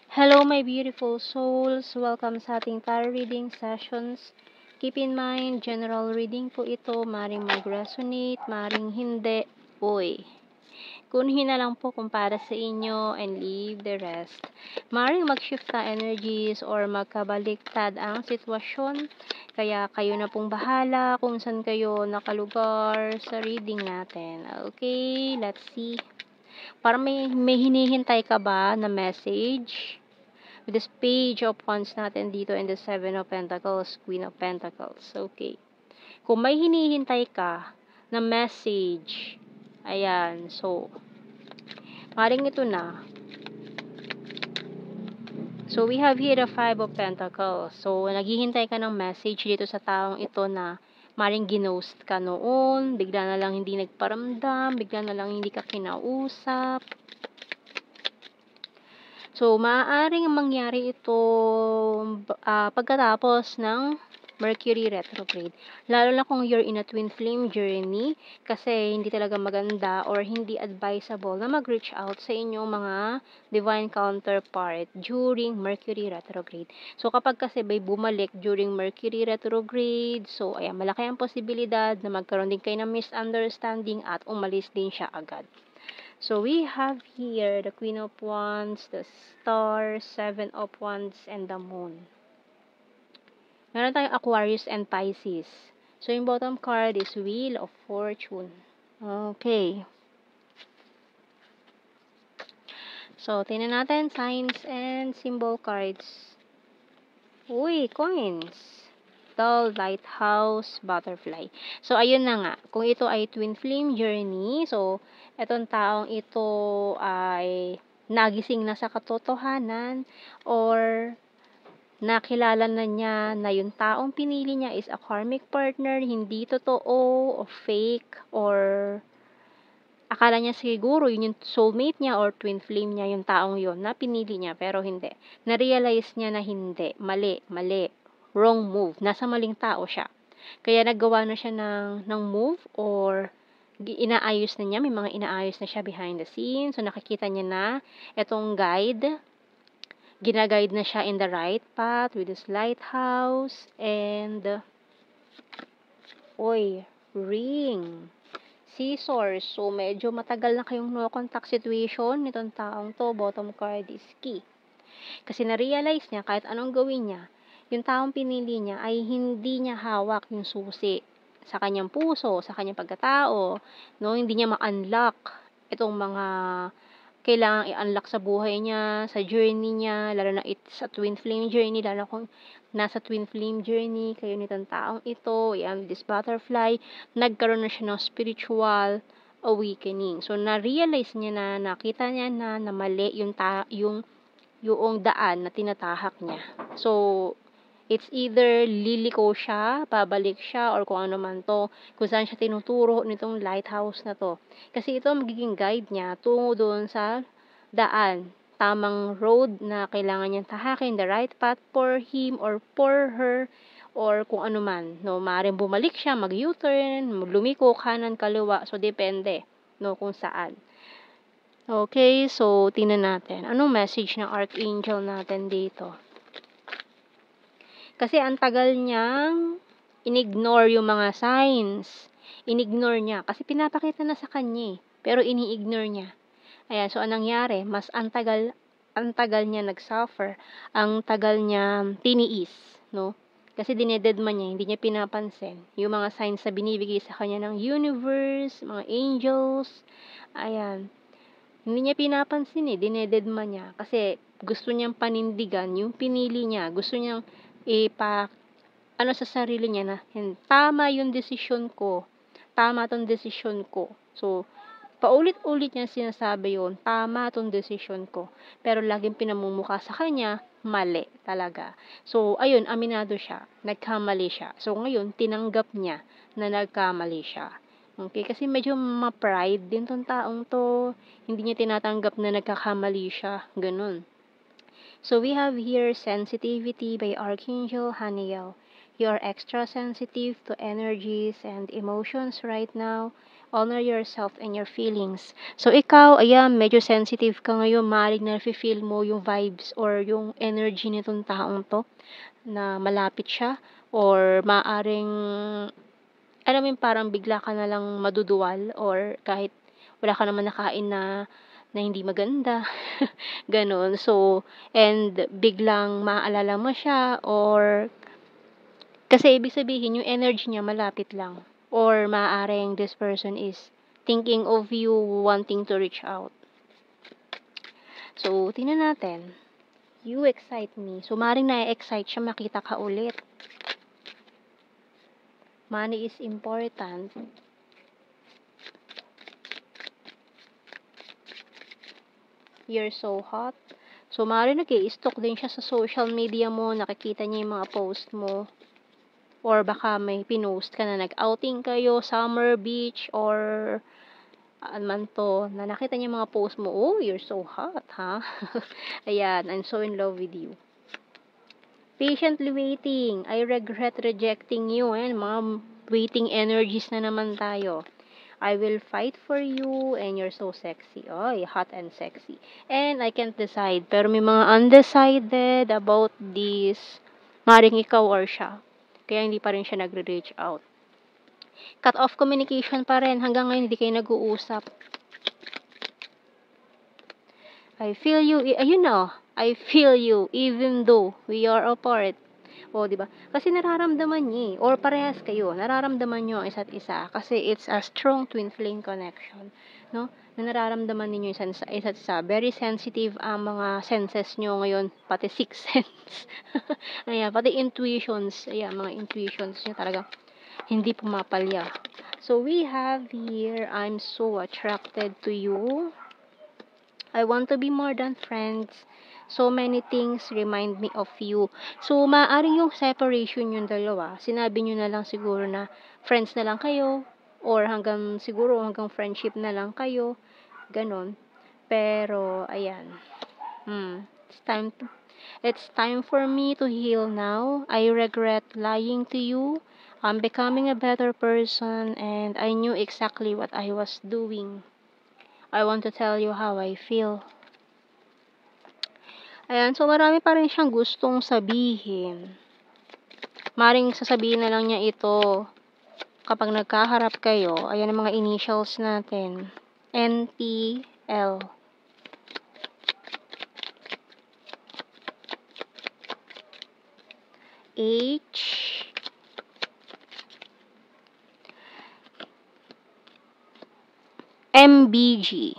Hello, my beautiful souls. Welcome sa ating tarot reading sessions. Keep in mind, general reading po ito. Maring mag-resonate, maring hindi. Uy, kunin na lang po kung para sa inyo and leave the rest. Maring mag-shift na energies or magkabaliktad ang sitwasyon. Kaya kayo na pong bahala kung saan kayo nakalugar sa reading natin. Okay, let's see. Para may hinihintay ka ba na message? With this page of wands natin dito and the seven of pentacles, queen of pentacles. Okay. Kung may hinihintay ka na message, ayan, so, maring ito na. So, we have here the five of pentacles. So, naghihintay ka ng message dito sa taong ito na maring ginost ka noon, bigla na lang hindi nagparamdam, bigla na lang hindi ka kinausap. So, maaaring mangyari ito pagkatapos ng Mercury retrograde. Lalo na kung you're in a twin flame journey, kasi hindi talaga maganda or hindi advisable na mag-reach out sa inyong mga divine counterpart during Mercury retrograde. So, kapag kasi may bumalik during Mercury retrograde, so, ayan, malaki ang posibilidad na magkaroon din kayo ng misunderstanding at umalis din siya agad. So, we have here the Queen of Wands, the Star, Seven of Wands, and the Moon. Meron tayong Aquarius and Pisces. So, yung bottom card is Wheel of Fortune. Okay. So, tingnan natin signs and symbol cards. Uy, coins. Doll, lighthouse, butterfly. So, ayun na nga. Kung ito ay twin flame journey, so, etong taong ito ay nagising na sa katotohanan or nakilala na niya na yung taong pinili niya is a karmic partner, hindi totoo o fake, or akala niya siguro yun yung soulmate niya or twin flame niya yung taong yun na pinili niya, pero hindi. Na-realize niya na hindi. Mali. Wrong move. Nasa maling tao siya. Kaya naggawa na siya ng move or inaayos na niya. May mga inaayos na siya behind the scenes. So, nakikita niya na etong guide. Ginaguide na siya in the right path with this lighthouse. And, ring. Scissors. So, medyo matagal na kayong no contact situation nitong taong to. Bottom card is key. Kasi na-realize niya kahit anong gawin niya, yung taong pinili niya ay hindi niya hawak yung susi sa kanyang puso, sa kanyang pagkatao, no? Hindi niya ma-unlock itong mga kailangang i-unlock sa buhay niya, sa journey niya, lalo na it's a twin flame journey, lalo kung nasa twin flame journey kayo nitong taong ito, yan, this butterfly, nagkaroon na siya ng spiritual awakening. So, na-realize niya na, nakita niya na mali yung daan na tinatahak niya. So, it's either liliko siya, pabalik siya, or kung ano man to, kung saan siya tinuturo nitong lighthouse na to. Kasi ito magiging guide niya tungo doon sa daan, tamang road na kailangan niyang tahakin, the right path for him or for her, or kung ano man. No, maaaring bumalik siya, mag-U-turn, lumiko, kanan, kaliwa, so depende, no, kung saan. Okay, so tingnan natin. Anong message ng Archangel natin dito? Kasi ang tagal niyang inignore yung mga signs. Inignore niya. Kasi pinapakita na sa kanya pero ini-ignore niya. Ayan, so anong nangyari? Mas ang tagal niya nag-suffer. Ang tagal niya tiniis, no? Kasi dinededma niya, hindi niya pinapansin. Yung mga signs na binibigay sa kanya ng universe, mga angels, ayan. Hindi niya pinapansin dinededma niya. Kasi gusto niyang panindigan yung pinili niya. Gusto niyang sa sarili niya na tama yung desisyon ko. Tama tong desisyon ko. So, paulit-ulit niya sinasabi yun, tama tong desisyon ko. Pero laging pinamumukha sa kanya, mali talaga. So, ayun, aminado siya. Nagkamali siya. So, ngayon, tinanggap niya na nagkamali siya. Okay, kasi medyo ma-pride din tong taong to. Hindi niya tinatanggap na nagkakamali siya. Ganun. So, we have here sensitivity by Archangel Haniel. You are extra sensitive to energies and emotions right now. Honor yourself and your feelings. So, ikaw, ayan, medyo sensitive ka ngayon. Maaaring na-feel mo yung vibes or yung energy nitong taong to na malapit siya or maaaring alam mo yung parang bigla ka na lang maduduwal or kahit wala ka naman nakain na hindi maganda, gano'n. So, and biglang maaalala mo siya or kasi ibig sabihin yung energy niya malapit lang or maaaring this person is thinking of you, wanting to reach out. So, tingnan natin. You excite me. So, maaaring na-excite siya makita ka ulit. Money is important. You're so hot. So, maaaring nag-i-stalk din siya sa social media mo, nakikita niya yung mga post mo. Or baka may pinost ka na nag-outing kayo, summer beach, or ano man to, na nakita niya yung mga post mo, oh, you're so hot, ha? Ayan, I'm so in love with you. Patiently waiting. I regret rejecting you. Ayan, mga waiting energies na naman tayo. I will fight for you and you're so sexy. Oy, hot and sexy. And I can't decide. Pero may mga undecided about this. Maring ikaw or siya. Kaya hindi pa rin siya nagre-reach out. Cut off communication pa rin. Hanggang ngayon hindi kayo nag-uusap. I feel you. Ayun na. I feel you even though we are apart. O, di ba? Kasi nararamdaman niya or parehas kayo, nararamdaman niyo ang isa't isa kasi it's a strong twin flame connection, no? Na nararamdaman ninyo isa't isa. Very sensitive ang mga senses niyo ngayon, pati sixth sense. Ayan, pati intuitions, ayan, mga intuitions niyo talaga hindi pumapalya. So, we have here, I'm so attracted to you. I want to be more than friends. So many things remind me of you. So, maaari yung separation yung dalawa. Sinabi nyo na lang siguro na friends na lang kayo or hanggang friendship na lang kayo. Ganon. Pero, ayan. It's time for me to heal now. I regret lying to you. I'm becoming a better person and I knew exactly what I was doing. I want to tell you how I feel. Ayan, so marami pa rin siyang gustong sabihin. Maring sasabihin na lang niya ito kapag nagkaharap kayo. Ayan ang mga initials natin. NTL. H. MBG.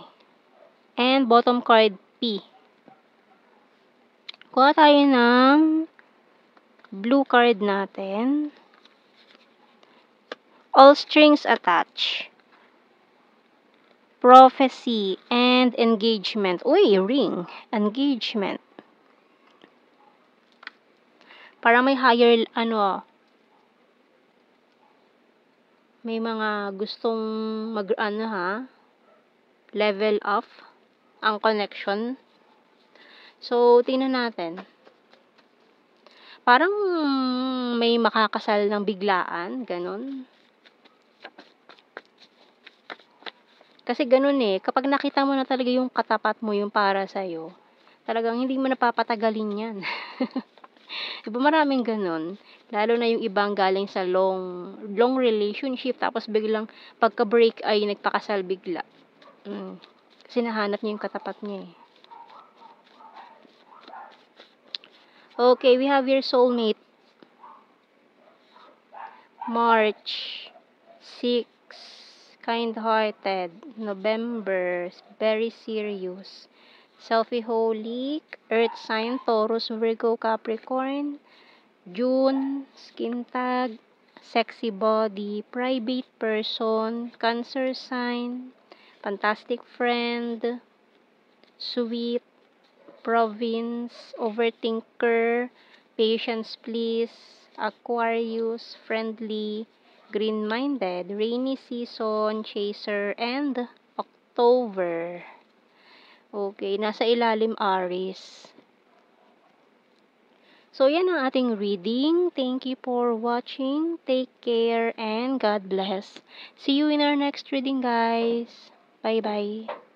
And bottom card P. Kuha tayo ng blue card natin. All strings attached. Prophecy and engagement. Uy, ring. Engagement. Parang may higher, may mga gustong level up ang connection. So, tingnan natin. Parang may makakasal ng biglaan, ganun. Kasi ganun kapag nakita mo na talaga yung katapat mo, yung para sa'yo, talagang hindi mo napapatagalin yan. Diba maraming ganun? Lalo na yung ibang galing sa long relationship, tapos biglang pagka-break ay nagpakasal bigla. Kasi nahanap niya yung katapat niya Okay, we have your soulmate. March 6, kind-hearted. November, very serious. Selfie-holic, Earth sign, Taurus, Virgo, Capricorn. June, skin tag, sexy body, private person, Cancer sign, fantastic friend, sweet, province, overthinker, patience please, Aquarius, friendly, green-minded, rainy season, chaser, and October. Okay, nasa ilalim Aries. So, yan ang ating reading. Thank you for watching. Take care and God bless. See you in our next reading, guys. Bye-bye.